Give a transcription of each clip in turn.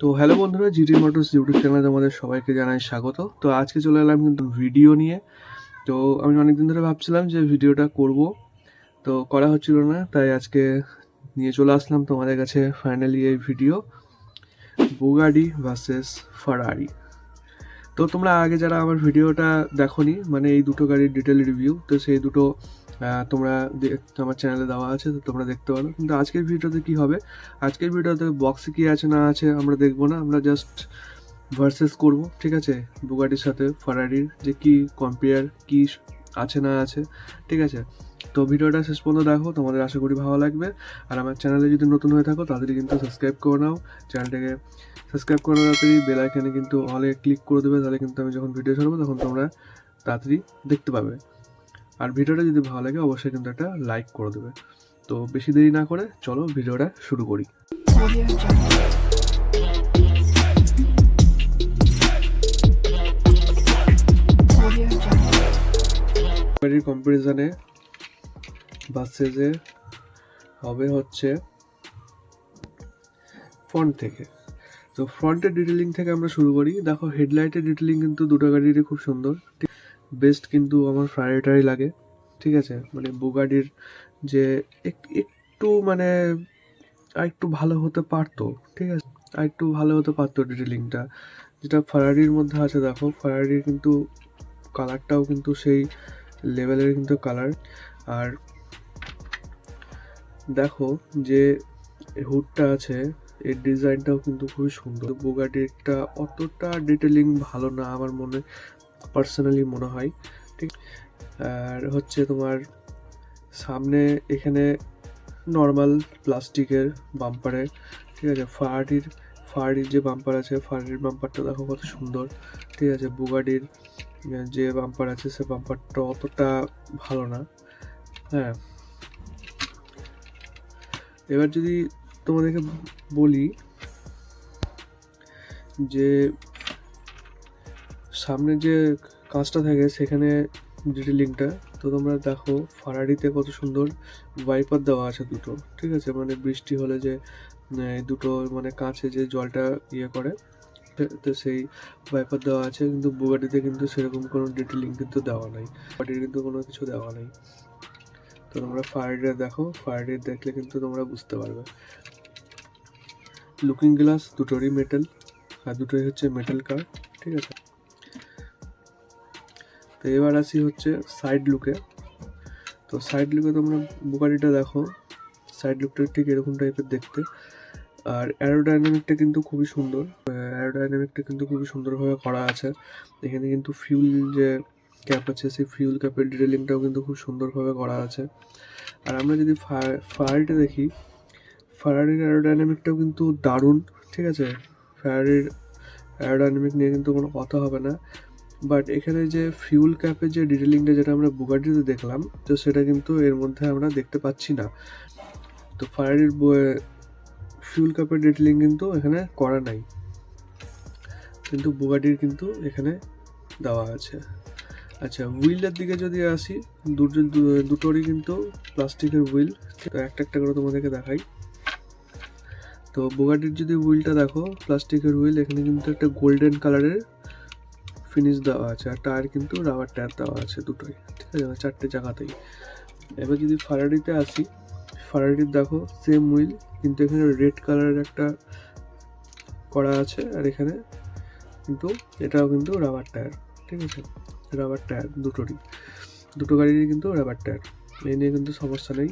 তো হ্যালো বন্ধুরা, GD motors YouTube চ্যানেলে তোমাদের সবাইকে জানাই স্বাগত। তো আজকে চলে এলাম কিন্তু ভিডিও নিয়ে। তো আমি অনেকদিন ধরে ভাবছিলাম যে ভিডিওটা করব, তো করা হচ্ছিল না, তাই আজকে নিয়ে চলে আসলাম তোমাদের কাছে ফাইনালি এই ভিডিও, বুগাডি ভার্সেস ফারারি। তো তোমরা আগে যারা আমার ভিডিওটা দেখোনি, মানে এই দুটো গাড়ির ডিটেল রিভিউ, তো সেই দুটো তোমরা আমার চ্যানেলে দেওয়া আছে, তো তোমরা দেখতে পারো। কিন্তু আজকের ভিডিওতে কি হবে, আজকের ভিডিওতে বক্সে কি আছে না আছে আমরা দেখবো না, আমরা জাস্ট ভার্সেস করব, ঠিক আছে, বুগাটির সাথে ফারারির, যে কি কম্পেয়ার কি আছে না আছে, ঠিক আছে। তো ভিডিওটা শেষ পর্যন্ত দেখো, তোমাদের আশা করি ভালো লাগবে। আর আমার চ্যানেলে যদি নতুন হয়ে থাকো তাড়াতাড়ি কিন্তু সাবস্ক্রাইব করে নাও, চ্যানেলটাকে সাবস্ক্রাইব করার তাড়াতাড়ি বেল আইকনে কিন্তু অলে ক্লিক করে দেবে, তাহলে কিন্তু আমি যখন ভিডিও ছাড়বো তখন তোমরা তাড়াতাড়ি দেখতে পাবে। আর ভিডিওটা যদি ভালো লাগে অবশ্যই কিন্তু একটা লাইক করে দেবে। তো বেশি দেরি না করে চলো ভিডিওটা শুরু করি। কম্পারিজনে বাসেজে হবে হচ্ছে ফ্রন্ট থেকে। তো ফ্রন্টের ডিটেলিং থেকে আমরা শুরু করি। দেখো, হেডলাইটের ডিটেলিং কিন্তু দুটো গাড়িরই খুব সুন্দর, বেস্ট কিন্তু আমার ফারারিটাই লাগে, ঠিক আছে। মানে বুগাডির যে একটু মানে আর একটু ভালো হতে পারতো, ঠিক আছে, আর একটু ভালো হতে পারতো ডিটেলিংটা, যেটা ফারারির মধ্যে আছে। দেখো, ফারারির কিন্তু কালারটাও কিন্তু সেই লেভেলের কিন্তু কালার। আর দেখো যে হুডটা আছে, এর ডিজাইনটাও কিন্তু খুবই সুন্দর। বুগাটিটা অতটা ডিটেলিং ভালো না আমার মনে পার্সোনালি মনে হয়, ঠিক। আর হচ্ছে তোমার সামনে এখানে নর্মাল প্লাস্টিকের বাম্পারে, ঠিক আছে। ফারারির যে বাম্পার আছে, ফারারির বাম্পারটা দেখো কত সুন্দর, ঠিক আছে। বুগাটির যে বাম্পার আছে সে বাম্পারটা অতটা ভালো না। হ্যাঁ, এবার যদি তোমাদেরকে বলি যে সামনে যে কাঁচটা থাকে সেখানে ডিটেলিংটা, তো তোমরা দেখো ফারারিতে কত সুন্দর ওয়াইপার দেওয়া আছে দুটো, ঠিক আছে। মানে বৃষ্টি হলে যে দুটো মানে কাঁচে যে জলটা ইয়ে করে, তো সেই ওয়াইপার দেওয়া আছে। কিন্তু বুগাটিতে কিন্তু সেরকম কোনো ডিটেলিং কিন্তু দেওয়া নাই, বুগাটির কিন্তু কোনো কিছু দেওয়া নেই। তো তোমরা ফারারিটা দেখো, ফারারি দেখলে কিন্তু তোমরা বুঝতে পারবে। লুকিং গ্লাস দুটোরই মেটাল, আর দুটোই হচ্ছে মেটাল কার, ঠিক আছে। তো এবার আসি হচ্ছে সাইড লুকে। তো সাইড লুকে তোমরা বুগাটিটা দেখো, সাইড লুকটা ঠিক এরকম টাইপের দেখতে। আর অ্যারোডাইনামিকটা কিন্তু খুবই সুন্দর, অ্যারোডাইনামিকটা কিন্তু খুবই সুন্দরভাবে করা আছে। এখানে কিন্তু ফিউল যে ক্যাপ আছে, সেই ফিউল ক্যাপের ডিটেলিংটাও কিন্তু খুব সুন্দরভাবে করা আছে। আর আমরা যদি ফারারিটা দেখি, ফারারির অ্যারোডাইনামিকটাও কিন্তু দারুণ, ঠিক আছে। ফারারির অ্যারোডাইনামিক নিয়ে কিন্তু কোনো কথা হবে না। বাট এখানে যে ফিউল ক্যাপের যে ডিটেলিংটা যেটা আমরা বুগাটিতে দেখলাম, তো সেটা কিন্তু এর মধ্যে আমরা দেখতে পাচ্ছি না। তো ফারারির ফিউল ক্যাপের ডিটেলিং কিন্তু এখানে করা নাই, কিন্তু বুগাটির কিন্তু এখানে দেওয়া আছে। আচ্ছা, হুইলের দিকে যদি আসি, দুটোরই কিন্তু প্লাস্টিকের হুইল। তো একটা একটা করে তোমাদেরকে দেখাই। তো বুগাটির যদি হুইলটা দেখো, প্লাস্টিকের হুইল, এখানে কিন্তু একটা গোল্ডেন কালারের ফিনিশ দেওয়া আছে। আর টায়ার কিন্তু রাবার টায়ার দেওয়া আছে দুটোই, ঠিক আছে, চারটে জায়গাতেই। এবার যদি ফারারিতে আসি, ফারারির দেখো সেম হুইল, কিন্তু এখানে রেড কালারের একটা করা আছে, আর এখানে কিন্তু এটাও কিন্তু রাবার টায়ার, ঠিক আছে। রাবার টায়ার দুটো গাড়িরই কিন্তু রাবার টায়ার, এই নিয়ে কিন্তু সমস্যা নেই।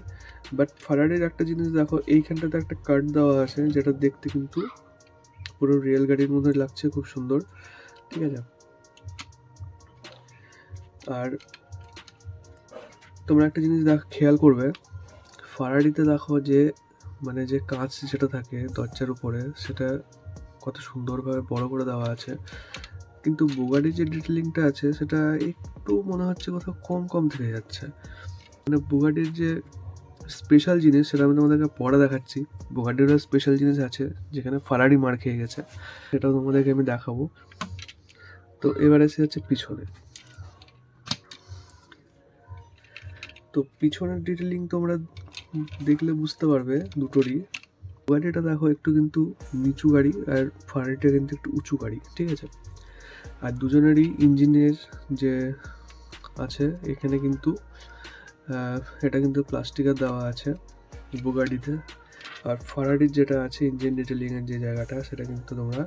বাট ফারারির একটা জিনিস দেখো, এইখানটাতে একটা কাট দেওয়া আছে, যেটা দেখতে কিন্তু পুরো রিয়েল গাড়ির মধ্যে লাগছে, খুব সুন্দর, ঠিক আছে। আর তোমরা একটা জিনিস খেয়াল করবে, ফারারিতে দেখো যে মানে যে কাঁচ যেটা থাকে দরজার উপরে, সেটা কত সুন্দরভাবে বড় করে দেওয়া আছে। কিন্তু বুগাটির যে ডিটেলিংটা আছে সেটা একটু মনে হচ্ছে কোথাও কম কম থেকে যাচ্ছে। মানে বুগাটির যে স্পেশাল জিনিস সেটা আমি তোমাদেরকে পরে দেখাচ্ছি। বুগাটিরও স্পেশাল জিনিস আছে যেখানে ফারারি মার খেয়ে গেছে, সেটাও তোমাদেরকে আমি দেখাবো। তো এবার এসে হচ্ছে পিছনে। তো পিছনের ডিটেলিং তোমরা দেখলে বুঝতে পারবে দুটোরই, গাড়িটা দেখো একটু কিন্তু নিচু গাড়ি, আর ফারারিটা কিন্তু একটু উঁচু গাড়ি, ঠিক আছে। আর দুজনেরই ইঞ্জিনের যে আছে এখানে কিন্তু এটা কিন্তু প্লাস্টিকের দেওয়া আছে বুগাটিতে। আর ফারারির যেটা আছে ইঞ্জিন ডিটেলিংয়ের যে জায়গাটা, সেটা কিন্তু তোমরা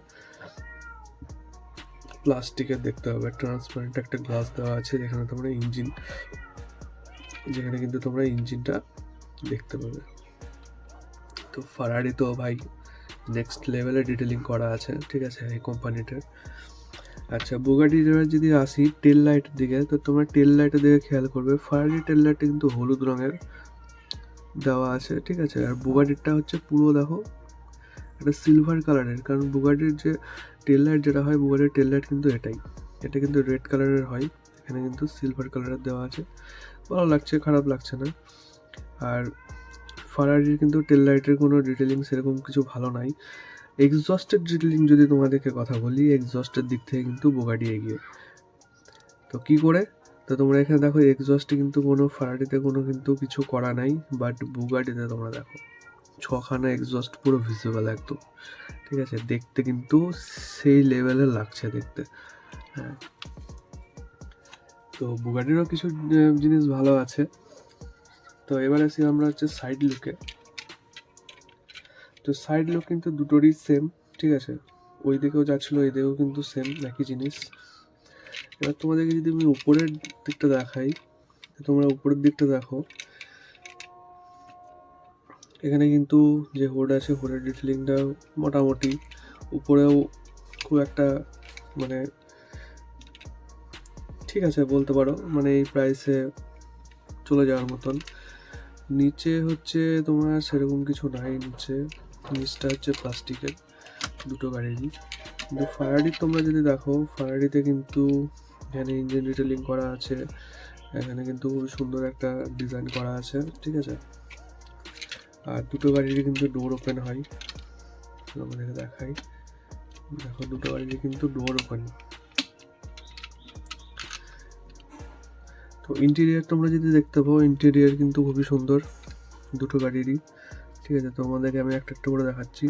প্লাস্টিকের দেখতে হবে। ট্রান্সপারেন্ট একটা গ্লাস দেওয়া আছে যেখানে কিন্তু তোমরা ইঞ্জিনটা দেখতে পাবে। তো ফারারি তো ভাই নেক্সট লেভেলে ডিটেলিং করা আছে, ঠিক আছে, এই কোম্পানিটার। আচ্ছা, বুগাটি যদি আসি টেল লাইটের দিকে, তো তোমরা টেল লাইটের দিকে খেয়াল করবে, ফারারি টেল লাইটটা কিন্তু হলুদ রঙের দেওয়া আছে, ঠিক আছে। আর বুগাটিরটা হচ্ছে পুরো দেখো একটা সিলভার কালারের, কারণ বুগাটির যে টেল লাইট যেটা হয়, বুগাটির টেল লাইট কিন্তু এটা কিন্তু রেড কালারের হয়, এখানে কিন্তু সিলভার কালারের দেওয়া আছে। ভালো লাগছে, খারাপ লাগছে না। আর ফারারির কিন্তু টেল লাইটের কোনো ডিটেলিং সেরকম কিছু ভালো নাই। এক্সজস্টের ডিটেলিং যদি তোমাদেরকে কথা বলি, এক্সজস্টের দিক থেকে কিন্তু বুগাটি এগিয়ে। তো কি করে? তো তোমরা এখানে দেখো এক্সজস্টে কিন্তু কোনো ফারারিতে কোনো কিন্তু কিছু করা নাই, বাট বুগাটিতে তোমরা দেখো 6খানা এক্সজস্ট পুরো ভিজিবল একদম, ঠিক আছে। দেখতে কিন্তু সেই লেভেলের লাগছে দেখতে, হ্যাঁ। তো বুগাটিরও কিছু জিনিস ভালো আছে। তো এবার আসি আমরা হচ্ছে সাইড লুকে। তো সাইড লুক কিন্তু দুটোরই সেম, ঠিক আছে। ওই দিকেও যাচ্ছিলো, এই দিকেও কিন্তু সেম একই জিনিস। এবার তোমাদেরকে যদি আমি উপরের দিকটা দেখাই, তোমরা উপরের দিকটা দেখো, এখানে কিন্তু যে হুড আছে, হুডের ডিটেলিংটা মোটামুটি, উপরেও খুব একটা মানে ঠিক আছে বলতে পারো, মানে এই প্রাইসে চলে যাওয়ার মতন। নিচে হচ্ছে তোমার সেরকম কিছু নাই, নিচটা হচ্ছে প্লাস্টিকের দুটো গাড়িরই। কিন্তু ফারারির তোমরা যদি দেখো, ফারারিতে কিন্তু এখানে ইঞ্জিন ডিটেলিং করা আছে, এখানে কিন্তু খুব সুন্দর একটা ডিজাইন করা আছে, ঠিক আছে। আর দুটো গাড়িরই কিন্তু ডোর ওপেন হয়, আমাদেরকে দেখাই, দেখো দুটো গাড়িরই কিন্তু ডোর ওপেন। তো ইন্টেরিয়ার তোমরা যদি দেখতে পাও, ইন্টেরিয়ার কিন্তু খুবই সুন্দর দুটো গাড়িরই, ঠিক আছে। তো আমাদেরকে আমি একটা একটা করে দেখাচ্ছি।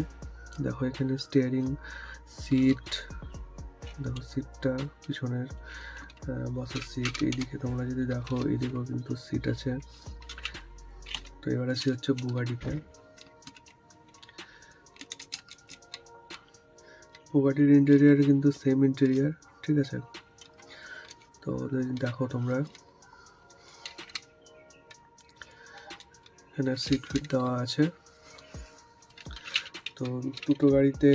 দেখো এখানে স্টিয়ারিং, সিট, দেখো সিটটা পিছনের বসের সিট। এইদিকে তোমরা যদি দেখো, এইদিকেও কিন্তু সিট আছে। তো এবার আসি হচ্ছে বুগাটিতে। বুগাটির ইন্টেরিয়ার কিন্তু সেম ইন্টেরিয়ার, ঠিক আছে। তো যদি দেখো তোমরা, এখানে সিট ফিট দেওয়া আছে। তো দুটো গাড়িতে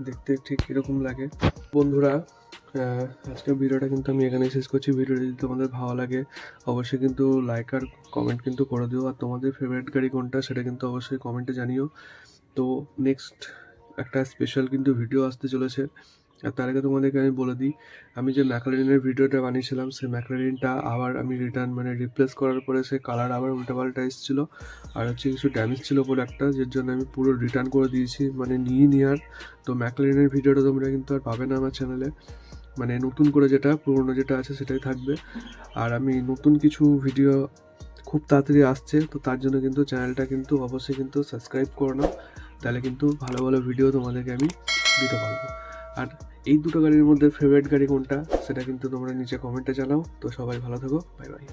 দেখতে ঠিক এরকম লাগে। বন্ধুরা, আজকের ভিডিওটা কিন্তু আমি এখানে শেষ করছি। ভিডিওটা যদি তোমাদের ভালো লাগে অবশ্যই কিন্তু লাইক আর কমেন্ট কিন্তু করে দিও। আর তোমাদের ফেভারিট গাড়ি কোনটা সেটা কিন্তু অবশ্যই কমেন্টে জানিও। তো নেক্সট একটা স্পেশাল কিন্তু ভিডিও আসতে চলেছে। আর তার আগে তোমাদেরকে আমি বলে দিই, আমি যে ম্যাকলারিনের ভিডিওটা বানিয়েছিলাম, সেই ম্যাকলারিনটা আবার আমি রিপ্লেস করার পরে সে কালার আবার উল্টাপাল্টা এসেছিলো। আর হচ্ছে কিছু ড্যামেজ ছিল বলে একটা, যার জন্য আমি পুরো রিটার্ন করে দিয়েছি, মানে নিয়ে আর। তো ম্যাকলারিনের ভিডিওটা তোমরা কিন্তু আর পাবে না আমার চ্যানেলে, মানে নতুন করে যেটা, পুরনো যেটা আছে সেটাই থাকবে। আর আমি নতুন কিছু ভিডিও খুব তাড়াতাড়ি আসছে, তো তার জন্য কিন্তু চ্যানেলটা কিন্তু অবশ্যই কিন্তু সাবস্ক্রাইব করে নাও, তাহলে কিন্তু ভালো ভালো ভিডিও তোমাদেরকে আমি দিতে পারবো। আর এই দুটো গাড়ির মধ্যে ফেভারিট গাড়ি কোনটা সেটা কিন্তু তোমরা নিচে কমেন্টে জানাও। তো সবাই ভালো থাকো, বাই বাই।